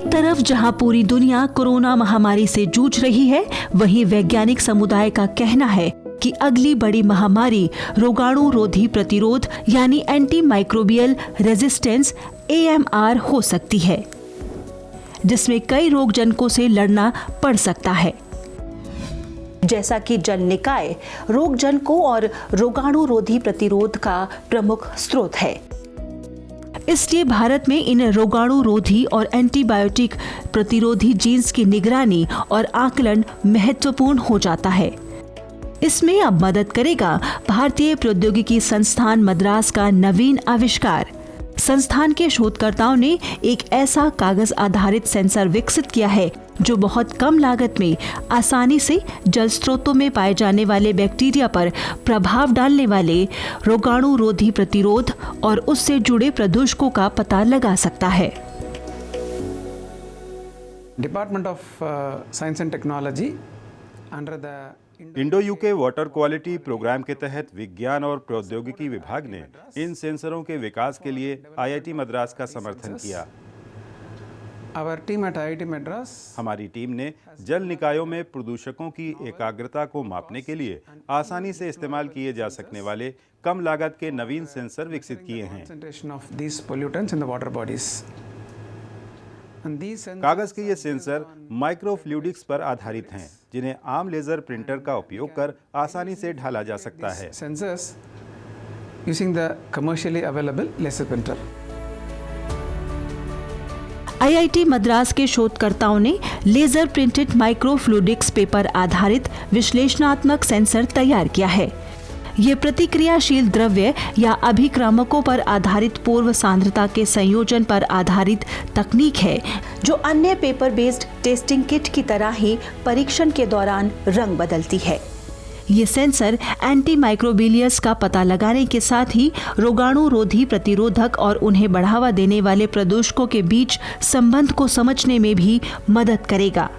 एक तरफ जहां पूरी दुनिया कोरोना महामारी से जूझ रही है, वहीं वैज्ञानिक समुदाय का कहना है कि अगली बड़ी महामारी रोगाणु रोधी प्रतिरोध यानी एंटी माइक्रोबियल रेजिस्टेंस AMR हो सकती है, जिसमें कई रोगजनकों से लड़ना पड़ सकता है, जैसा कि जल निकाय रोगजनकों और रोगाणु रोधी प्रतिरोध का प्रमुख स्रोत है। इसलिए भारत में इन रोगाणु रोधी और एंटीबायोटिक प्रतिरोधी जीन्स की निगरानी और आकलन महत्वपूर्ण हो जाता है। इसमें अब मदद करेगा भारतीय प्रौद्योगिकी संस्थान मद्रास का नवीन आविष्कार। संस्थान के शोधकर्ताओं ने एक ऐसा कागज आधारित सेंसर विकसित किया है जो बहुत कम लागत में आसानी से जल स्रोतों में पाए जाने वाले बैक्टीरिया पर प्रभाव डालने वाले रोगाणु रोधी प्रतिरोध और उससे जुड़े प्रदूषकों का पता लगा सकता है। Department of science and technology under the Indo UK water quality programme के तहत विज्ञान और प्रौद्योगिकी विभाग ने इन सेंसरों के विकास के लिए IIT मद्रास का समर्थन किया। हमारी टीम ने जल निकायों में प्रदूषकों की एकाग्रता को मापने के लिए आसानी से इस्तेमाल किए जा सकने वाले कम लागत के नवीन सेंसर विकसित किए हैं। कागज के ये सेंसर माइक्रोफ्लूइडिक्स पर आधारित हैं, जिन्हें आम लेजर प्रिंटर का उपयोग कर आसानी से ढाला जा सकता है। Sensors using the commercially available laser printer. IIT Madras के शोधकर्ताओं ने लेजर प्रिंटेड माइक्रोफ्लूइडिक्स पेपर आधारित विश्लेषणात्मक सेंसर तैयार किया है। ये प्रतिक्रियाशील द्रव्य या अभिक्रामकों पर आधारित पूर्व सांद्रता के संयोजन पर आधारित तकनीक है, जो अन्य पेपर बेस्ड टेस्टिंग किट की तरह ही परीक्षण के दौरान रंग बदलती है। ये सेंसर एंटी माइक्रोबिलियस का पता लगाने के साथ ही रोगाणु रोधी प्रतिरोधक और उन्हें बढ़ावा देने वाले प्रदूषकों के बीच संबंध को समझने में भी मदद करेगा।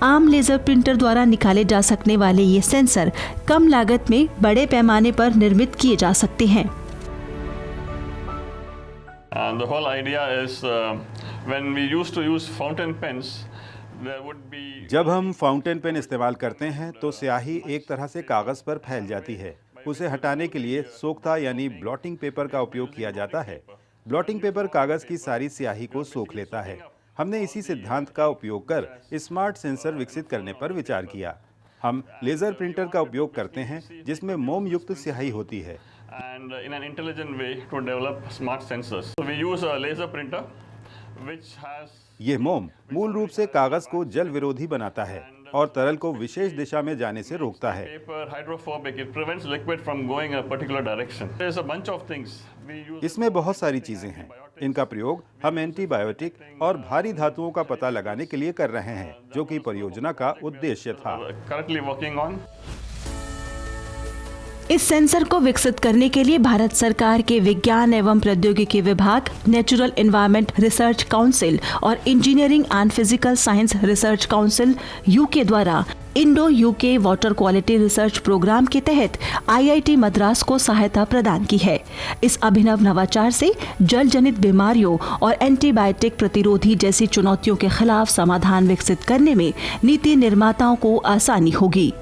आम लेजर प्रिंटर द्वारा निकाले जा सकने वाले ये सेंसर कम लागत में बड़े पैमाने पर निर्मित किए जा सकते हैं। The whole idea is when we used to use fountain pens, there would be जब हम फाउंटेन पेन इस्तेमाल करते हैं तो स्याही एक तरह से कागज पर फैल जाती है। उसे हटाने के लिए सोखता यानी ब्लॉटिंग पेपर का उपयोग किया जाता है। ब्लॉटिंग पेपर कागज की सारी स्याही को सोख लेता है। हमने इसी सिद्धांत का उपयोग कर स्मार्ट सेंसर विकसित करने पर विचार किया। हम लेजर प्रिंटर का उपयोग करते हैं जिसमें मोम युक्त स्याही होती है। and in an intelligent way to develop smart sensors. So we use a laser printer which has ये मोम मूल रूप से कागज को जल विरोधी बनाता है और तरल को विशेष दिशा में जाने से रोकता है। paper hydrophobic. It prevents liquid from going a particular direction. There's a bunch of things we use. इसमें बहुत सारी चीजें हैं। इनका प्रयोग हम एंटीबायोटिक और भारी धातुओं का पता लगाने के लिए कर रहे हैं, जो कि परियोजना का उद्देश्य था। Currently working on. इस सेंसर को विकसित करने के लिए भारत सरकार के विज्ञान एवं प्रौद्योगिकी विभाग, नेचुरल एनवायरनमेंट रिसर्च काउंसिल और engineering and physical science research council UK द्वारा Indo UK water quality research programme के तहत IIT मद्रास को सहायता प्रदान की है। इस अभिनव नवाचार से जल जनित बीमारियों और एंटीबायोटिक प्रतिरोधी जैसी चुनौतियों के खिलाफ समाधान विकसित करने में नीति निर्माताओं को आसानी होगी।